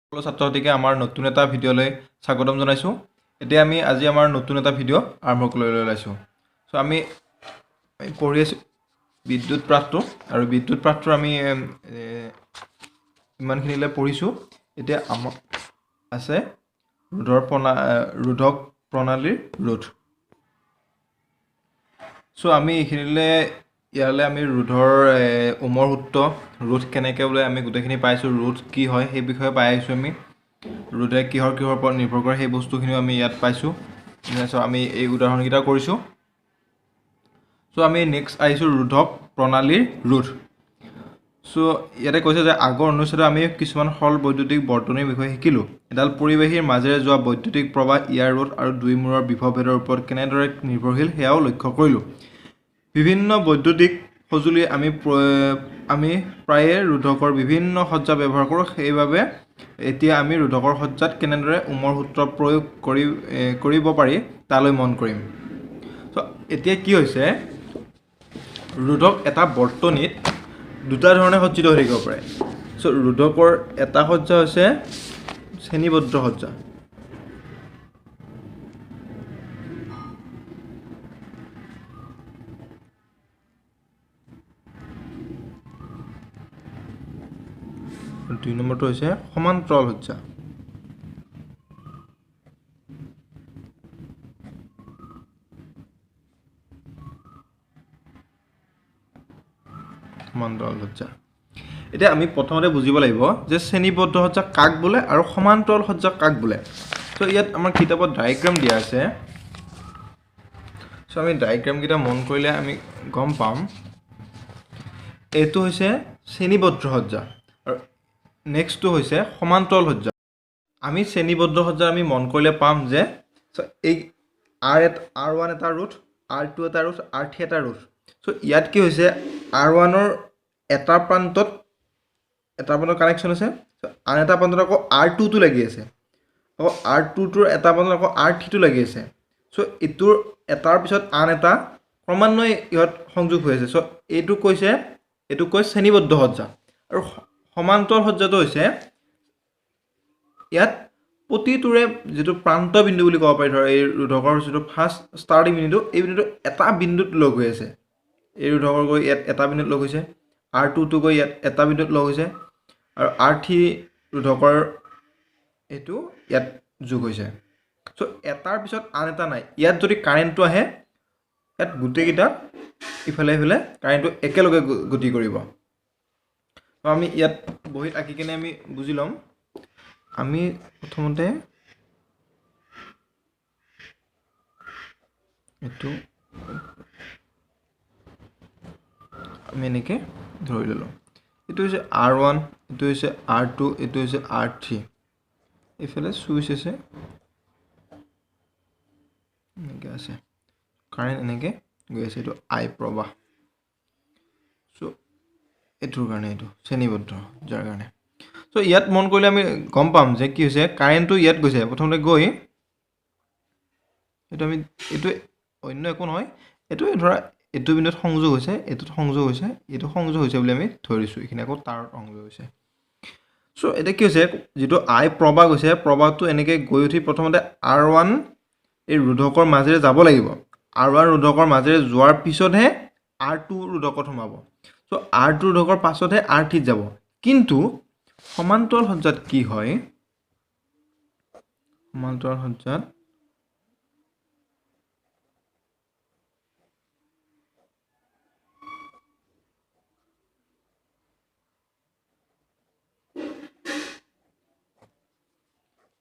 সকলো ছাত্ৰ-ছাত্ৰীকে আমাৰ নতুন এটা ভিডিঅ'লৈ স্বাগতম জনাইছোঁ। এতিয়া আমি আজি আমাৰ নতুন এটা ভিডিঅ' আৰম্ভ কৰিবলৈ ওলাইছোঁ। চ' আমি পঢ়ি আছোঁ বিদ্যুৎ পাঠটো, আৰু বিদ্যুৎ পাঠটো আমি ইমানখিনিলৈ পঢ়িছোঁ। এতিয়া আমাৰ আছে ৰোধক প্ৰণালীৰ ৰোধ। চ' আমি ইয়ালৈ আমি ৰোধৰ ওমৰ সূত্ৰ, ৰোধ কেনেকৈ বোলে আমি গোটেইখিনি পাইছোঁ, ৰোধ কি হয় সেই বিষয়ে পাই আহিছোঁ আমি। ৰোধে কিহৰ ওপৰত নিৰ্ভৰ কৰে সেই বস্তুখিনিও আমি ইয়াত পাইছোঁ। চ' আমি এই উদাহৰণকেইটা কৰিছোঁ। চ' আমি নেক্সট আহিছোঁ ৰোধক প্ৰণালীৰ ৰোধ। চ' ইয়াতে কৈছে যে আগৰ অনুচ্ছেদত আমি কিছুমান সৰল বৈদ্যুতিক বৰ্তনীৰ বিষয়ে শিকিলোঁ। এডাল পৰিবাহীৰ মাজেৰে যোৱা বৈদ্যুতিক প্ৰবাহ, ইয়াৰ ৰোধ আৰু দুইমূৰৰ বিভৱভেদৰ ওপৰত কেনেদৰে নিৰ্ভৰশীল সেয়াও লক্ষ্য কৰিলোঁ। বিভিন্ন বৈদ্যুতিক সঁজুলি আমি প্ৰায়ে ৰোধকৰ বিভিন্ন সজ্জা ব্যৱহাৰ কৰোঁ। সেইবাবে এতিয়া আমি ৰোধকৰ সজ্জাত কেনেদৰে ওমৰ সূত্ৰ প্ৰয়োগ কৰিব পাৰি তালৈ মন কৰিম। চ' এতিয়া কি হৈছে, ৰোধক এটা বৰ্তনীত দুটা ধৰণে সজ্জিত হৈ থাকিব পাৰে। চ' ৰোধকৰ এটা সজ্জা হৈছে শ্ৰেণীবদ্ধ সজ্জা। দুই নম্বৰটো হৈছে সমান্তৰাল সজ্জা। সমান্তৰাল সজ্জা। এতিয়া আমি প্ৰথমতে বুজিব লাগিব যে শ্ৰেণীবদ্ধ সজ্জা কাক বোলে আৰু সমান্তৰাল সজ্জা কাক বোলে। চ' ইয়াত আমাৰ কিতাপত ডায়েগ্ৰাম দিয়া আছে। চ' আমি ডায়েগ্ৰামকেইটা মন কৰিলে আমি গম পাম এইটো হৈছে শ্ৰেণীবদ্ধ সজ্জা আৰু নেক্সটটো হৈছে সমান্তৰাল সজ্জা। আমি শ্ৰেণীবদ্ধ সজ্জা আমি মন কৰিলে পাম যে এই R1 এটা ৰোধ, R2 এটা ৰোধ, R3 এটা ৰোধ। চ' ইয়াত কি হৈছে, R1ৰ এটা প্ৰান্তত কানেকশ্যন আছে, আন এটা প্ৰান্তত আকৌ R2টো লাগি আছে, আকৌ R2টোৰ এটা প্ৰান্তত আকৌ R3টো লাগি আছে। চ' এইটোৰ এটাৰ পিছত আন এটা ক্ৰমান্বয়ে ইহঁত সংযোগ হৈ আছে। চ' এইটোক কয় শ্ৰেণীবদ্ধ সজ্জা। আৰু সমান্তৰাল সজ্জাটো হৈছে ইয়াত প্ৰতিটোৰে যিটো প্ৰান্ত বিন্দু বুলি ক'ব পাৰি, ধৰ এই ৰোধকৰ যিটো ফাৰ্ষ্ট ষ্টাৰ্টিং বিন্দুটো, এই বিন্দুটো এটা বিন্দুত লগ হৈ আছে। এই ৰোধকৰ গৈ ইয়াত এটা বিন্দুত লগ হৈছে, R2টো গৈ ইয়াত এটা বিন্দুত লগ হৈছে, আৰু R3 ৰোধকৰ এইটো ইয়াত যোগ হৈছে। চ' এটাৰ পিছত আন এটা নাই। ইয়াত যদি কাৰেণ্টটো আহে, ইয়াত গোটেইকেইটা ইফালে সিফালে কাৰেণ্টটো একেলগে গতি কৰিব। ত' আমি ইয়াত বহীত আঁকি কিনে আমি বুজি ল'ম। আমি প্ৰথমতে এইটো আমি এনেকৈ ধৰি ল'লোঁ। এইটো হৈছে R1, এইটো হৈছে R2, এইটো হৈছে R3। এইফালে চুইচ আছে, এনেকৈ আছে, কাৰেণ্ট এনেকৈ গৈ আছে, এইটো I প্ৰবাহ। চ' এইটোৰ কাৰণে এইটো শ্ৰেণীবদ্ধ যাৰ কাৰণে। চ' ইয়াত মন কৰিলে আমি গম পাম যে কি হৈছে, কাৰেণ্টটো ইয়াত গৈছে, প্ৰথমতে গৈ এইটো অন্য একো নহয়, এইটোৱে ধৰা এইটো বিন্দুত সংযোগ হৈছে, এইটোত সংযোগ হৈছে, এইটো সংযোগ হৈছে বুলি আমি ধৰিছোঁ। এইখিনি আকৌ তাঁৰত সংযোগ হৈছে। চ' এতিয়া কি হৈছে, যিটো I প্ৰবাহ গৈছে, প্ৰবাহটো এনেকৈ গৈ উঠি প্ৰথমতে R1 এই ৰোধকৰ মাজেৰে যাব লাগিব। R1 ৰোধকৰ মাজেৰে যোৱাৰ পিছতহে R2 ৰোধকত সোমাব। চ' R2 ৰোধকৰ পাছতহে R3ত যাব। কিন্তু সমান্তৰাল সজ্জাত কি হয়, সমান্তৰাল সজ্জাত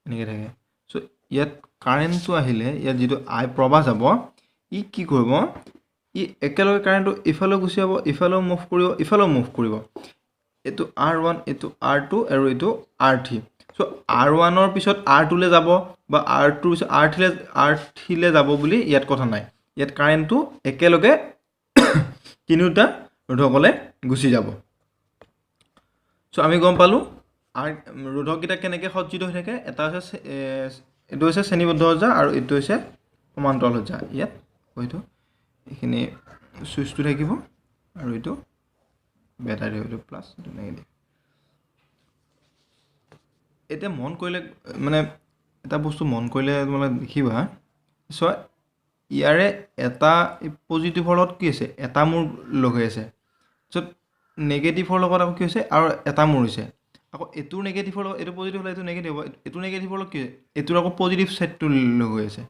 এনেকৈ থাকে। চ' ইয়াত কাৰেণ্টটো আহিলে, ইয়াত যিটো I প্ৰবাহ যাব, ই কি কৰিব, ই একেলগে কাৰেণ্টটো ইফালেও গুচি যাব, ইফালেও মুভ কৰিব, ইফালেও মুভ কৰিব। এইটো R1, এইটো R2 আৰু এইটো R3। চ' R1ৰ পিছত R2লৈ যাব বা R2ৰ পিছত R3লৈ যাব বুলি ইয়াত কথা নাই। ইয়াত কাৰেণ্টটো একেলগে তিনিওটা ৰোধকলৈ গুচি যাব। চ' আমি গম পালোঁ ৰোধককেইটা কেনেকৈ সজ্জিত হৈ থাকে। এটা হৈছে এইটো হৈছে শ্ৰেণীবদ্ধ সজ্জা আৰু এইটো হৈছে সমান্তৰাল সজ্জা। ইয়াত হয়তো এইখিনি চুইচটো থাকিব আৰু এইটো বেটাৰী, এইটো প্লাছ, এইটো নেগেটিভ। এতিয়া মন কৰিলে মানে এটা বস্তু মন কৰিলে মানে দেখিবা চ' ইয়াৰে এটা পজিটিভৰ লগত কি হৈছে এটা মূৰ লগ হৈ আছে য'ত নেগেটিভৰ লগত আকৌ কি হৈছে আৰু এটা মূৰ হৈছে আকৌ এইটোৰ নেগেটিভৰ লগত এইটো পজিটিভ হ'লে এইটো নেগেটিভ হ'ব এইটো নেগেটিভৰ লগত কি হৈছে এইটোৰ আকৌ পজিটিভ ছাইডটো লগ হৈ আছে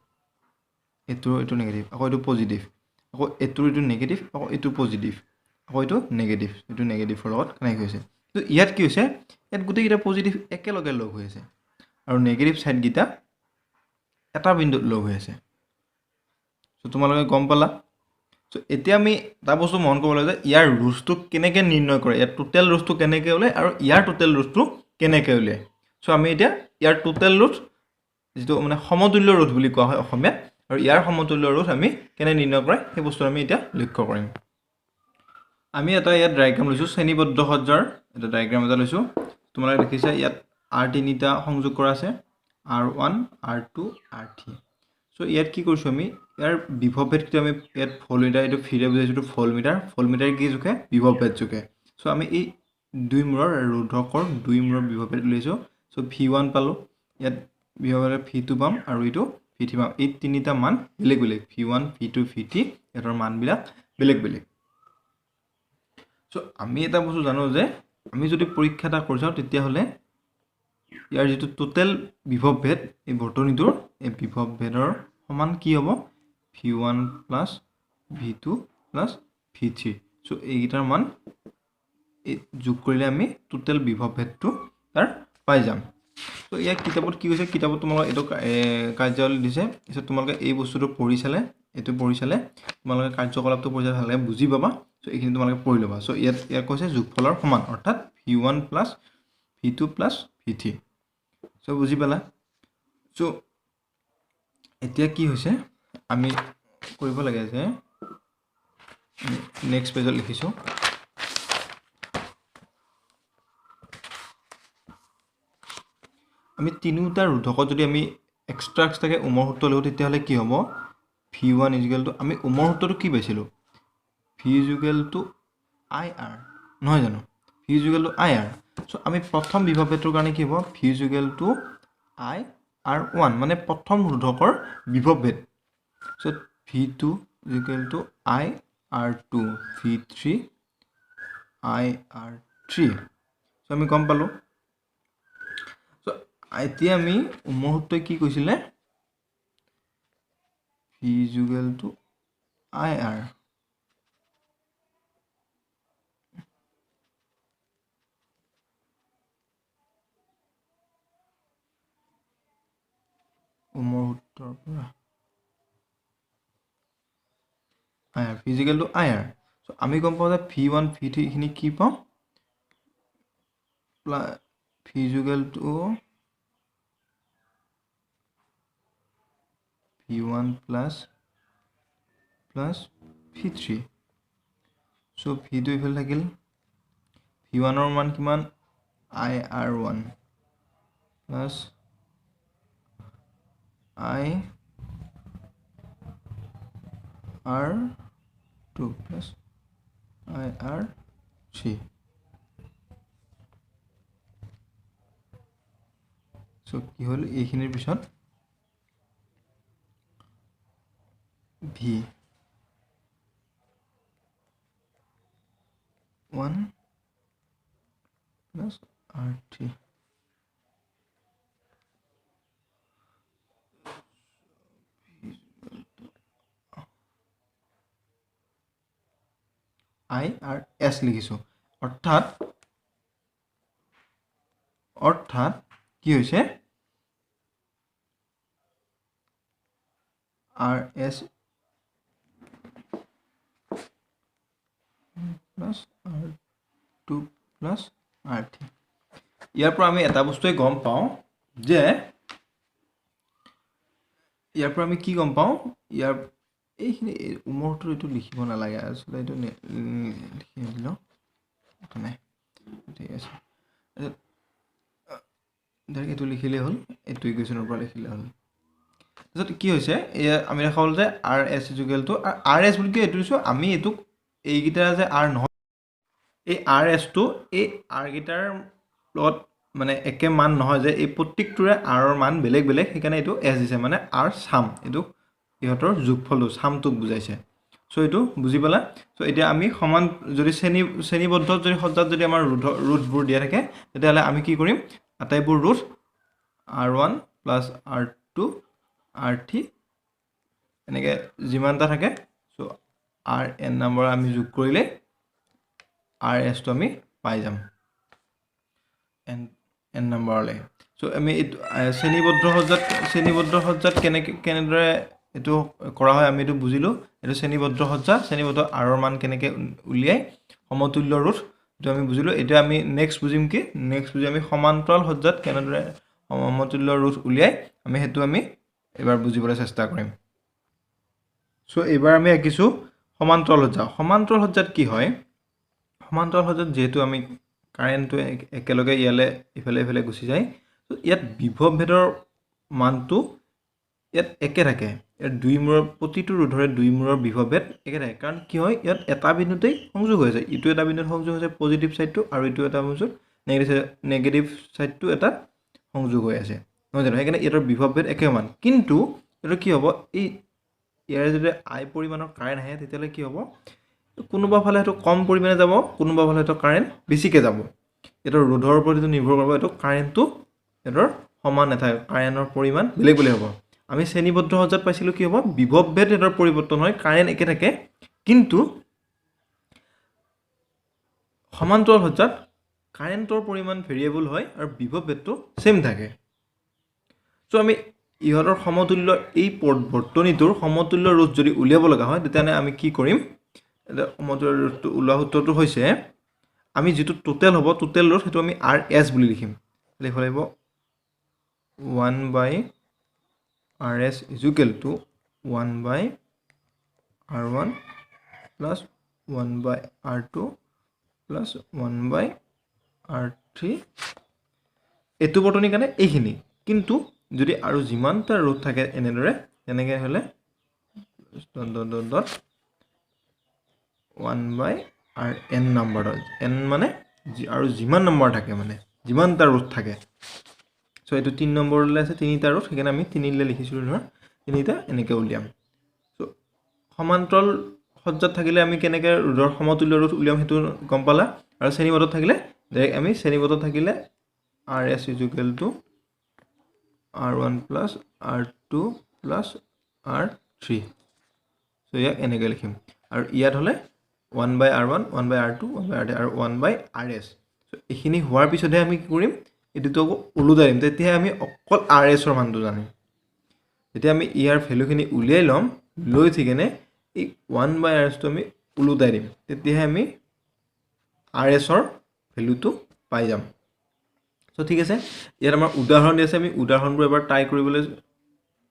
এইটো নেগেটিভ আকৌ এইটো পজিটিভ আকৌ এইটো নেগেটিভ আকৌ এইটো পজিটিভ আকৌ এইটো নেগেটিভৰ লগত কানেক্ট হৈছে তো ইয়াত কি হৈছে ইয়াত গোটেইকেইটা পজিটিভ একেলগে লগ হৈ আছে আৰু নেগেটিভ ছাইডকেইটা এটা বিন্দুত লগ হৈ আছে চ' তোমালোকে গম পালা চ' এতিয়া আমি এটা বস্তু মন কৰিব লাগে যে ইয়াৰ ৰুটছটো কেনেকৈ নিৰ্ণয় কৰে ইয়াৰ টোটেল ৰুটছটো কেনেকৈ ওলায় আৰু ইয়াৰ টোটেল ৰুটছটো কেনেকৈ উলিয়ায় চ' আমি এতিয়া ইয়াৰ টোটেল ৰুট যিটো মানে সমতুল্য ৰুট বুলি কোৱা হয় অসমীয়াত আৰু ইয়াৰ সমতুল্য ৰুট আমি কেনে নিৰ্ণয় কৰে সেই বস্তু আমি এতিয়া লক্ষ্য কৰিম আমি এটা ইয়াত ডায়েগ্ৰাম লৈছোঁ শ্ৰেণীবদ্ধ সজ্জাৰ এটা ডায়েগ্ৰাম এটা লৈছোঁ তোমালোকে দেখিছা ইয়াত R3টা সংযোগ কৰা আছে R1 R2 R3 চ' ইয়াত কি কৰিছোঁ আমি ইয়াৰ বিভৱ ভেদটো আমি ইয়াত ভল্টমিটাৰ এইটো ফিৰে বুজাইছোঁ ভল্টমিটাৰ কি জোখে বিভৱ ভেদ জোখে চ' আমি এই দুই মূৰৰ ৰোধকৰ দুই মূৰৰ বিভৱ ভেদ উলিয়াইছোঁ চ' V1 পালোঁ ইয়াত বিভৱ ভেদ V2 পাম আৰু এইটো V3 পাম এই তিনিটা মান বেলেগ বেলেগ V1 V2 V3 ইহঁতৰ মানবিলাক বেলেগ বেলেগ চ' আমি এটা বস্তু জানো যে আমি যদি পৰীক্ষা এটা কৰি চাওঁ তেতিয়াহ'লে ইয়াৰ যিটো টোটেল বিভৱ ভেদ এই বৰ্তনীটোৰ এই বিভৱ ভেদৰ সমান কি হ'ব V1 plus V2 plus V3 চ' এইকেইটাৰ মান যোগ কৰিলে আমি টোটেল বিভৱ ভেদটো তাৰ পাই যাম চ' ইয়াৰ কিতাপত কি কৈছে কিতাপত তোমালোকে এইটো কাৰ্যাৱলী দিছে পিছত তোমালোকে এই বস্তুটো পঢ়ি চালে তোমালোকে কাৰ্যকলাপটো পঢ়ি চালে ভালকৈ বুজি পাবা চ' এইখিনি তোমালোকে পঢ়ি ল'বা চ' ইয়াত কৈছে যোগফলৰ সমান অৰ্থাৎ V1 plus V2 plus V3 চ' বুজি পালা চ' এতিয়া কি হৈছে আমি কৰিব লাগে যে নেক্সট পেজত লিখিছোঁ আমি তিনিওটা ৰোধকত যদি আমি এক্সট্ৰাকৈ উমৰ সূত্ৰ লিখোঁ তেতিয়াহ'লে কি হ'ব V1 ইজিকেলটো আমি উমৰ সূত্ৰটো কি পাইছিলোঁ V ইজিকেলটো IR নহয় জানো V ইজিকেলটো IR চ' আমি প্ৰথম বিভৱ ভেদটোৰ কাৰণে কি হ'ব V ইজিকেলটো IR1 মানে প্ৰথম ৰোধকৰ বিভৱ ভেদ চ' V2 ইজিকেলটো IR2 V3 IR3 চ' আমি গম পালোঁ চ' এতিয়া আমি উমৰ সূত্ৰই কি কৈছিলে V ইজিকেলটো IR উমৰ সূত্ৰৰ পৰা IR V ইজিকেলটো IR চ' আমি গম পাওঁ যে V1 V3 এইখিনি কি পাওঁ V ইজিকেলটো V1 প্লাছ V3 চ' V2 ইফালে থাকিল V1ৰ মান কিমান IR1 plus IR2 plus IR3 চ' কি হ'ল এইখিনিৰ পিছত V1 প্লাছ R3 IRS লিখিছোঁ অৰ্থাৎ কি হৈছে RS plus R2 plus R3 ইয়াৰ পৰা আমি এটা বস্তুৱে গম পাওঁ যে ইয়াৰ পৰা আমি কি গম পাওঁ ইয়াৰ এইখিনি উমৰটো এইটো লিখিব নালাগে আচলতে এইটো লিখি দিলোঁ নাই ঠিক আছে ডাইৰেক্ট এইটো লিখিলেই হ'ল এইটো ইকুৱেশ্যনৰ পৰা লিখিলে হ'ল তাৰপিছত কি হৈছে এয়া আমি দেখা হ'ল যে RS ইজিকেলটো RS বুলি এইটো দিছোঁ আমি এইটোক এইকেইটা যে R নহয় এই RSটো এই R কেইটাৰ লগত মানে একে মান নহয় যে এই প্ৰত্যেকটোৰে আৰৰ মান বেলেগ বেলেগ সেইকাৰণে এইটো এছ দিছে মানে আৰ চাম এইটো ইহঁতৰ যোগফলটো চামটোক বুজাইছে চ' এইটো বুজি পালা চ' এতিয়া আমি সমান যদি শ্ৰেণীবদ্ধ যদি সজ্জাত যদি আমাৰ ৰুটবোৰ দিয়া থাকে তেতিয়াহ'লে আমি কি কৰিম আটাইবোৰ root R1 plus R2 R3 এনেকৈ যিমানটা থাকে চ' RN নম্বৰ আমি যোগ কৰিলে RSটো আমি পাই যাম n নম্বৰলৈ চ' আমি এইটো শ্ৰেণীবদ্ধ সজ্জাত কেনেদৰে এইটো কৰা হয় আমি এইটো বুজিলোঁ এইটো শ্ৰেণীবদ্ধ আৰৰ মান কেনেকৈ উলিয়াই সমতুল্য ৰুট এইটো আমি বুজিলোঁ এতিয়া আমি নেক্সট বুজিম কি নেক্সট বুজি আমি সমান্তৰাল সজ্জাত কেনেদৰে সমতুল্য ৰুট উলিয়াই আমি সেইটো আমি এবাৰ বুজিবলৈ চেষ্টা কৰিম চ' এইবাৰ আমি আঁকিছোঁ সমান্তৰাল সজ্জাত কি হয় সমান্তৰাল সজ্জাত যিহেতু আমি কাৰেণ্টটো একেলগে ইয়ালৈ ইফালে গুচি যায় তো ইয়াত বিভৱ ভেদৰ মানটো ইয়াত একে থাকে ইয়াত প্ৰতিটো ৰোধৰে দুই মূৰৰ বিভৱ ভেদ একে থাকে কাৰণ কি হয় ইয়াত এটা বিন্দুতেই সংযোগ হৈ আছে ইটো এটা বিন্দুত সংযোগ হৈছে পজিটিভ ছাইডটো আৰু ইটো এটা বিন্দুত নেগেটিভ ছাইডটো এটা সংযোগ হৈ আছে নহয় জানো সেইকাৰণে ইয়াৰ বিভৱ ভেদ একে মান কিন্তু এইটো কি হ'ব এই ইয়াৰে যদি আই পৰিমাণৰ কাৰেণ্ট আহে তেতিয়াহ'লে কি হ'ব কোনোবা ফালে সেইটো কম পৰিমাণে যাব কোনোবা ফালে সেইটো কাৰেণ্ট বেছিকৈ যাব এইটো ৰোধৰ ওপৰত যিটো নিৰ্ভৰ কৰিব এইটো কাৰেণ্টটো এইটোৰ সমান নাথাকে কাৰেণ্টৰ পৰিমাণ বেলেগ বেলেগ হ'ব আমি শ্ৰেণীবদ্ধ সজ্জাত পাইছিলোঁ কি হ'ব বিভৱ ভেদ এইটোৰ পৰিৱৰ্তন হয় কাৰেণ্ট একে থাকে কিন্তু সমান্তৰাল সজ্জাত কাৰেণ্টৰ পৰিমাণ ভেৰিয়েবল হয় আৰু বিভৱ ভেদটো সেম থাকে চ' আমি ইহঁতৰ সমতুল্য এই বৰ্তনীটোৰ সমতুল্য ৰোধ যদি উলিয়াব লগা হয় তেতিয়াহ'লে আমি কি কৰিম এতিয়া সমতুল্য ৰোধটো ওলোৱা সূত্ৰটো হৈছে আমি যিটো টোটেল হ'ব টোটেল ৰোধ সেইটো আমি RS বুলি লিখিম লিখিব লাগিব 1/RS = 1/R1 plus 1/R2 plus 1/R3 এইটো বৰ্তনীৰ কাৰণে এইখিনি কিন্তু যদি আৰু যিমানটা ৰোধ থাকে এনেদৰে তেনেকৈ হ'লে ডট 1/RN নম্বৰ n মানে আৰু যিমান নম্বৰ থাকে মানে যিমানটা ৰোধ থাকে চ' এইটো 3 নম্বৰলৈ আছে তিনিটা ৰোধ সেইকাৰণে আমি 3লৈ লিখিছিলোঁ নহয় তিনিটা এনেকৈ উলিয়াম চ' সমান্তৰাল সজ্জাত থাকিলে আমি কেনেকৈ ৰোধৰ সমতুল্য ৰোধ উলিয়াম সেইটো গম পালা আৰু শ্ৰেণীবদ্ধত থাকিলে ডাইৰেক্ট আমি শ্ৰেণীবদ্ধত থাকিলে RS = R1 plus R2 plus R3 চ' ইয়াক এনেকৈ লিখিম আৰু ইয়াত হ'লে 1/R1 1/R2 1/R3 আৰু 1/RS চ' এইখিনি হোৱাৰ পিছতহে আমি কি কৰিম এইটোতো আকৌ ওলোটাই দিম তেতিয়াহে আমি অকল RSৰ মানটো জানিম যেতিয়া আমি ইয়াৰ ভেলুখিনি উলিয়াই ল'ম লৈ ঠিকেনে এই 1/RSটো আমি ওলোটাই দিম তেতিয়াহে আমি RSৰ ভেলুটো পাই যাম চ' ঠিক আছে ইয়াত আমাৰ উদাহৰণ দি আছে আমি উদাহৰণবোৰ এবাৰ ট্ৰাই কৰিবলৈ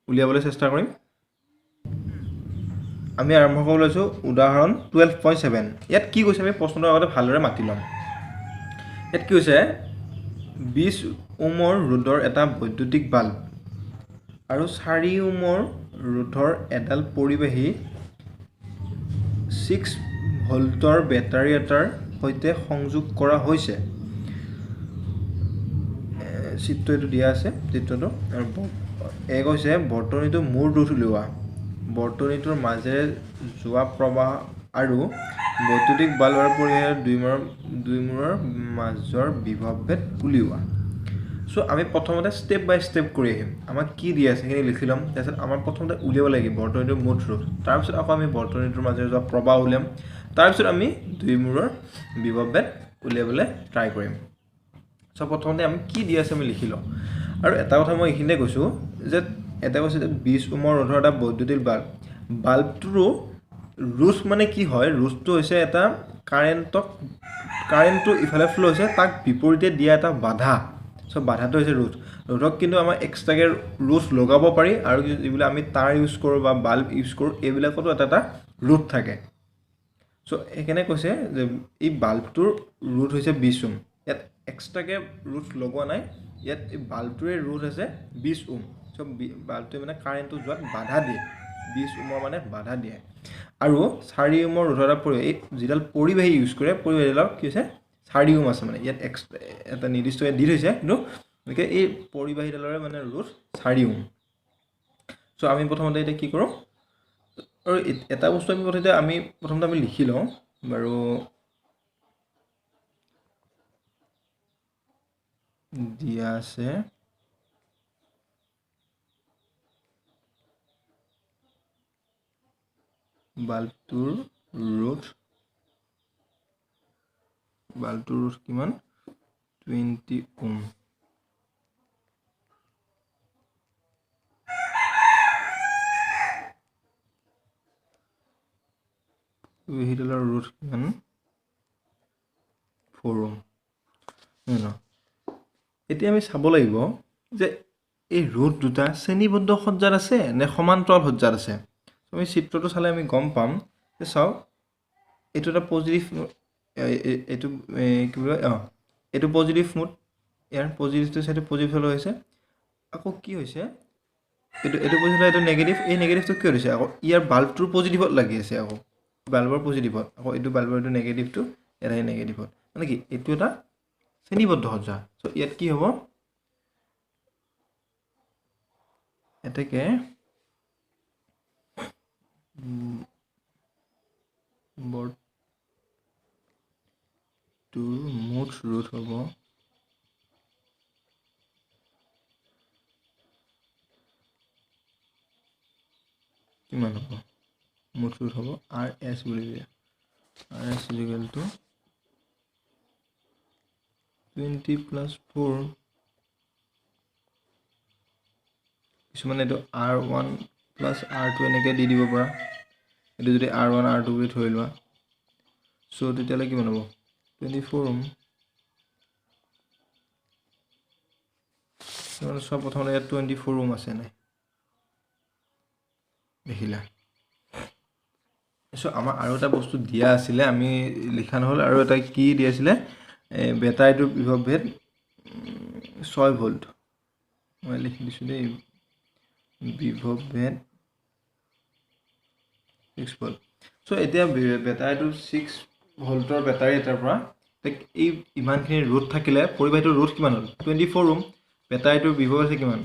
উলিয়াবলৈ চেষ্টা কৰিম আমি আৰম্ভ কৰিব লৈছোঁ উদাহৰণ 12.7 ইয়াত কি কৈছে আমি প্ৰশ্নটোৰ আগতে ভালদৰে মাতি ল'ম ইয়াত কি হৈছে 20 ওহমৰ ৰোধৰ এটা বৈদ্যুতিক বাল্ব আৰু 4 ওহমৰ ৰোধৰ এডাল পৰিবাহী 6 ভোল্টৰ বেটাৰী এটাৰ সৈতে সংযোগ কৰা হৈছে চিত্ৰটো দিয়া আছে চিত্ৰটো আৰু এক হৈছে বৰ্তনীটো মূৰ ৰোধ উলিওৱা বৰ্তনীটোৰ মাজেৰে যোৱা প্ৰবাহ আৰু বৈদ্যুতিক বাল্ব আৰু পৰিবাহীৰ দুই মূৰৰ মাজৰ বিভৱ ভেদ উলিওৱা চ' আমি প্ৰথমতে ষ্টেপ বাই ষ্টেপ কৰি আহিম আমাক কি দিয়া আছে সেইখিনি লিখি ল'ম তাৰপিছত আমাৰ প্ৰথমতে উলিয়াব লাগিব বৰ্তনীটোৰ মুঠ ৰোধ তাৰপিছত আকৌ আমি বৰ্তনীটোৰ মাজেৰে যোৱা প্ৰবাহ উলিয়াম তাৰপিছত আমি দুই মূৰৰ বিভৱ ভেদ উলিয়াবলৈ ট্ৰাই কৰিম চ' প্ৰথমতে আমি কি দিয়া আছে আমি লিখি লওঁ আৰু এটা কথা মই এইখিনিতে কৈছোঁ যে এটা কৈছে যে 20 ওহমৰ ৰোধৰ এটা বৈদ্যুতিক বাল্বটোৰো ৰোধ মানে কি হয় ৰোধটো হৈছে এটা কাৰেণ্টটো ইফালে ফ্ল' হৈছে তাক বিপৰীতে দিয়া এটা বাধা চ' বাধাটো হৈছে ৰোধক কিন্তু আমাৰ এক্সট্ৰাকৈ ৰোধ লগাব পাৰি আৰু যিবিলাক আমি তাঁৰ ইউজ কৰোঁ বা বাল্ব ইউজ কৰোঁ এইবিলাকতো এটা ৰোধ থাকে চ' সেইকাৰণে কৈছে যে এই বাল্বটোৰ ৰোধ হৈছে 20 ওহম ইয়াত এক্সট্ৰাকৈ ৰোধ লগোৱা নাই ইয়াত এই বাল্বটোৰে ৰোধ আছে 20 ওহম চ' বাল্বটোৱে মানে কাৰেণ্টটো যোৱাত বাধা দিয়ে 20 ওহমৰ মানে বাধা দিয়ে আৰু 4 ওহমৰ ৰোধৰ এই যিডাল পৰিবাহী ইউজ কৰে পৰিবাহীডালৰ কি হৈছে 4 ওম আছে মানে ইয়াত এটা নিৰ্দিষ্ট দি থৈছে কিন্তু গতিকে এই পৰিবাহীডালৰে মানে ৰোধ 4 ওম চ' আমি প্ৰথমতে এতিয়া কি কৰোঁ আৰু এটা বস্তু আমি প্ৰথমতে আমি লিখি লওঁ বাৰু দিয়া আছে বাল্বটোৰ ৰোধ কিমান 20 ওম পৰিবাহীডালৰ ৰোধ কিমান 4 ওম এতিয়া আমি চাব লাগিব যে এই ৰোধ দুটা শ্ৰেণীবদ্ধ সজ্জাত আছে নে সমান্তৰাল সজ্জাত আছে আমি চিত্ৰটো চালে আমি গম পাম যে চাওক এইটো এটা পজিটিভ এইটো কি বুলি এইটো পজিটিভ মুড ইয়াৰ পজিটিভটো চাইডে পজিটিভ হ'লে হৈছে আকৌ কি হৈছে এইটো পজিটিভ এইটো নেগেটিভ এই নেগেটিভটো কিয় হৈছে আকৌ ইয়াৰ বাল্বটোৰ পজিটিভত লাগি আছে আকৌ বাল্বৰ পজিটিভত আকৌ এইটো বাল্বৰ এইটো নেগেটিভটো ইয়াৰ নেগেটিভত মানে কি এইটো এটা শ্ৰেণীবদ্ধ সজ্জা চ' ইয়াত কি হ'ব এতেকে বৰ্ডটোৰ মুঠ ৰোধ হ'ব কিমান হ'ব মুঠ ৰোধ হ'ব RS বুলি দিয়া RS ইকুৱেল টু 20 + 4 কিছুমানে এইটো R1 + R2 এনেকৈ দি দিব পৰা এইটো যদি R1 R2 বুলি ধৰি লোৱা চ' তেতিয়াহ'লে কিমান হ'ব 24 ওম চব প্ৰথমতে ইয়াত 24 ওম আছে নাই দেখিলা চ' আমাৰ আৰু এটা বস্তু দিয়া আছিলে আমি লিখা নহ'ল আৰু এটা কি দিয়া আছিলে বেটাৰীটোৰ বিভৱ ভেদ 6 ভোল্ট মই লিখি দিছোঁ দেই বিভৱ ভেদ 6 ভোল্ট চ' এতিয়া বেটাৰীটো 6 ভোল্টৰ বেটাৰী এটাৰ পৰা এই ইমানখিনি ৰোধ থাকিলে পৰিবাহীটোৰ ৰোধ কিমান হ'ল 24 ওম বেটাৰীটোৰ বিভৱ আছে কিমান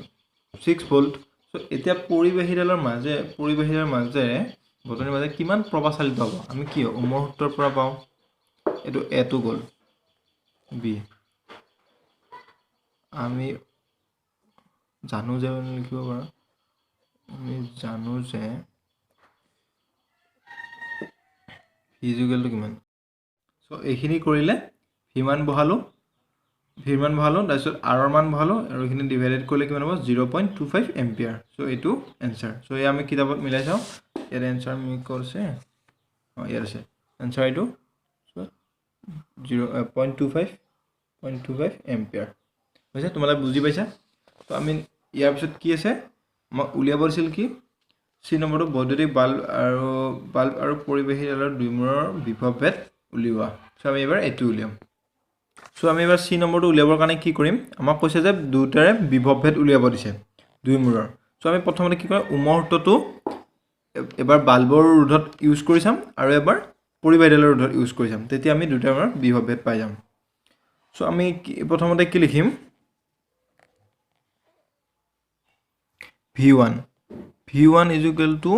6 ভোল্ট চ' এতিয়া পৰিবাহীডালৰ মাজেৰে বটনিৰ মাজে কিমান প্ৰবাহ চালিত হ'ব আমি কি ওমৰ সূত্ৰৰ পৰা পাওঁ এইটো এটো গ'ল বি আমি জানো যে লিখিব পাৰোঁ আমি জানো যে ইকুৱেলটো কিমান চ' এইখিনি কৰিলে ভি মান বহালোঁ তাৰপিছত আৰৰ মান বহালোঁ আৰু এইখিনি ডিভাইডেড কৰিলে কিমান হ'ব 0.25 এম্পিয়াৰ চ' এইটো এনচাৰ চ' এই আমি কিতাপত মিলাই চাওঁ ইয়াত এনচাৰ আমি কৰিছে ইয়াত আছে এনচাৰ এইটো 0.25 এম্পিয়াৰ হৈছে তোমালোকে বুজি পাইছা ত' আমি ইয়াৰ পিছত কি আছে আমাক উলিয়াব দিছিল কি চি নম্বৰটো বৈদ্যুতিক বাল্ব আৰু পৰিবাহীডালৰ দুয়োমূৰৰ বিভৱ ভেদ উলিওৱা চ' আমি এইবাৰ এইটো উলিয়াম চ' আমি এইবাৰ চি নম্বৰটো উলিয়াবৰ কাৰণে কি কৰিম আমাক কৈছে যে দুয়োটাৰে বিভৱ ভেদ উলিয়াব দিছে দুয়োমূৰৰ চ' আমি প্ৰথমতে কি কৰিম ওমৰ সূত্ৰটো এবাৰ বাল্বৰ ৰোধত ইউজ কৰি চাম আৰু এবাৰ পৰিবাহীডালৰ ৰোধত ইউজ কৰি চাম তেতিয়া আমি দুয়োটাৰ বিভৱ ভেদ পাই যাম চ' আমি প্ৰথমতে কি লিখিম V1 is equal to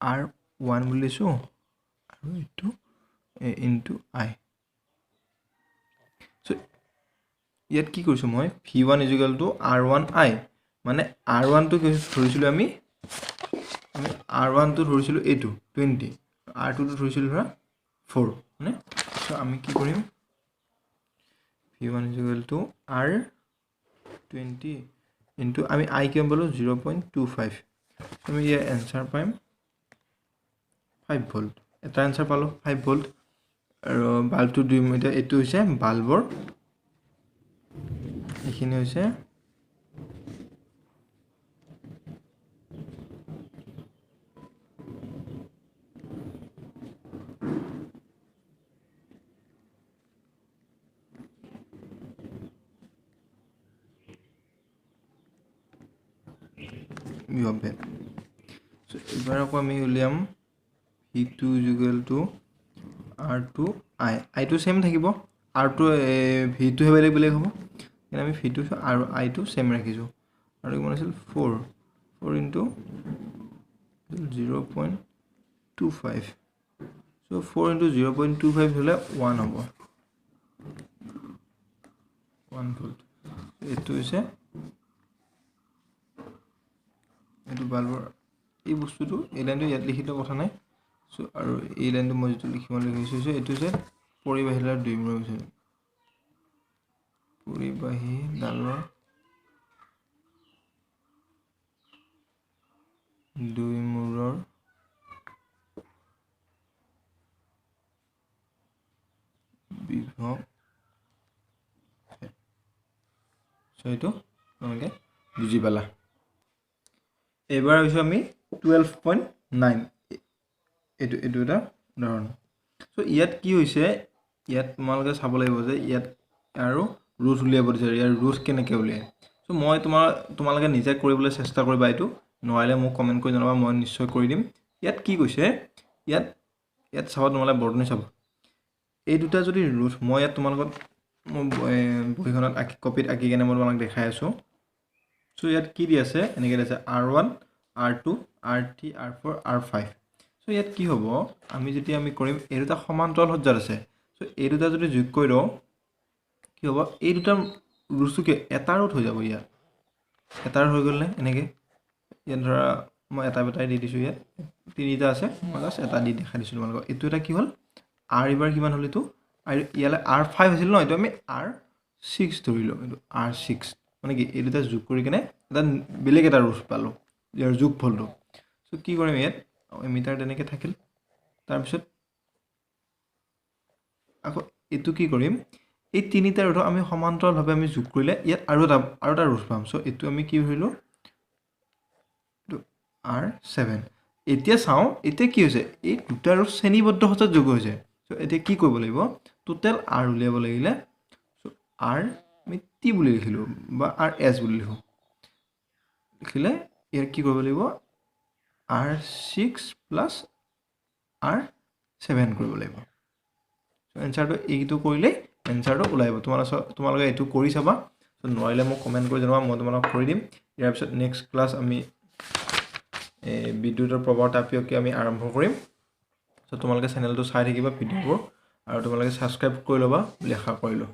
R1 বুলি লৈছোঁ আৰু এইটো ইনটু I চ' ইয়াত কি কৰিছোঁ মই V1 is equal to R1I মানে R1টো ধৰিছিলোঁ আমি R1টো ধৰিছিলোঁ এইটো 20 R2টো ধৰিছিলোঁ ধৰা 4 মানে চ' আমি কি কৰিম V1 is equal to R20 into আমি I কিমান পালোঁ 0.25 আমি ইয়াৰ এনচাৰ পাম 5 ভোল্ট এটা এনচাৰ পালোঁ 5 ভোল্ট আৰু বাল্বটো এতিয়া এইটো হৈছে বাল্বৰ এইখিনি হৈছে বিভৱ ভেদ চ' এইবাৰ আকৌ আমি উলিয়াম v2 equal to r2 i আইটো ছেম থাকিব r2 v2 হে বেলেগ হ'ব সেইকাৰণে আমি v2 আৰু iটো ছেম ৰাখিছোঁ আৰু কিমান আছিল 4 ইনটু 0.25 চ' 4 ইনটু 0.25 হ'লে 1 হ'ব 1 ভোল্ট এইটো হৈছে এইটো বাল্বৰ এই বস্তুটো এই লাইনটো ইয়াত লিখি দিয়া কথা নাই চ' আৰু এই লাইনটো মই যিটো লিখিছোঁ এইটো হৈছে পৰিবাহীডালৰ দুই মূৰৰ হৈছে পৰিবাহীডালৰ দুই মূৰৰ বিভৱ চ' এইটো তোমালোকে বুজি পালা এইবাৰ হৈছে আমি 12.9 এইটো এটা উদাহৰণ চ' ইয়াত কি হৈছে ইয়াত তোমালোকে চাব লাগিব যে ইয়াত আৰু ৰুট উলিয়াব দিছে ইয়াৰ ৰুট কেনেকৈ উলিয়ায় চ' মই তোমালোকে নিজে কৰিবলৈ চেষ্টা কৰিবা এইটো নোৱাৰিলে মোক কমেণ্ট কৰি জনাবা মই নিশ্চয় কৰি দিম ইয়াত কি কৈছে ইয়াত চাবা তোমালোকে বৰ্তনী চাবা এই দুটা যদি ৰুট মই ইয়াত তোমালোকক মই বহীখনত কপিত আঁকি কেনে মই তোমালোক দেখাই আছোঁ চ' ইয়াত কি দি আছে এনেকৈ দি আছে r1 r2 r3 r4 r5 চ' ইয়াত কি হ'ব আমি যেতিয়া আমি কৰিম এই দুটা সমান্তৰাল সজ্জাত আছে চ' এই দুটা যদি যোগ কৰি দিওঁ কি হ'ব এই দুটা ৰুটটো কি এটা ৰুট হৈ যাব ইয়াত এটা ৰুট হৈ গ'লনে এনেকৈ ইয়াত ধৰা মই এটা দি দিছোঁ ইয়াত তিনিটা আছে মই জাষ্ট এটা দি দেখাই দিছোঁ তোমালোকক এইটো এটা কি হ'ল r এইবাৰ কিমান হ'ল এইটো আৰু ইয়ালৈ r5 হৈছিল ন এইটো আমি r6 ধৰিলোঁ এইটো r6 মানে কি এই দুটা যোগ কৰি কেনে এটা বেলেগ এটা ৰুট পালোঁ ইয়াৰ যোগফলটো চ' কি কৰিম ইয়াত মিটাৰ তেনেকৈ থাকিল তাৰপিছত আকৌ এইটো কি কৰিম এই তিনিটা ৰুটক আমি সমান্তৰালভাৱে আমি যোগ কৰিলে ইয়াত আৰু এটা ৰুট পাম চ' এইটো আমি কি ধৰিলোঁ এইটো r7 এতিয়া চাওঁ এতিয়া কি হৈছে এই দুটা ৰুট শ্ৰেণীবদ্ধ সজ্জাত যোগ হৈছে চ' এতিয়া কি কৰিব লাগিব টোটেল r উলিয়াব লাগিলে চ' r আমি t বুলি লিখিলোঁ বা rs বুলি লিখিলে ইয়াৰ কি কৰিব লাগিব r6 প্লাছ r7 কৰিব লাগিব এনচাৰটো এইটো কৰিলেই এনচাৰটো ওলাই আহিব তোমালোকে এইটো কৰি চাবা নোৱাৰিলে মোক কমেণ্ট কৰি জনাবা মই তোমালোকক কৰি দিম ইয়াৰ পিছত নেক্সট ক্লাছ আমি বিদ্যুতৰ প্ৰবাহ তাপীয়কে আমি আৰম্ভ কৰিম চ' তোমালোকে চেনেলটো চাই থাকিবা ভিডিঅ'বোৰ আৰু তোমালোকে ছাবস্ক্ৰাইব কৰি ল'বা বুলি আশা কৰিলোঁ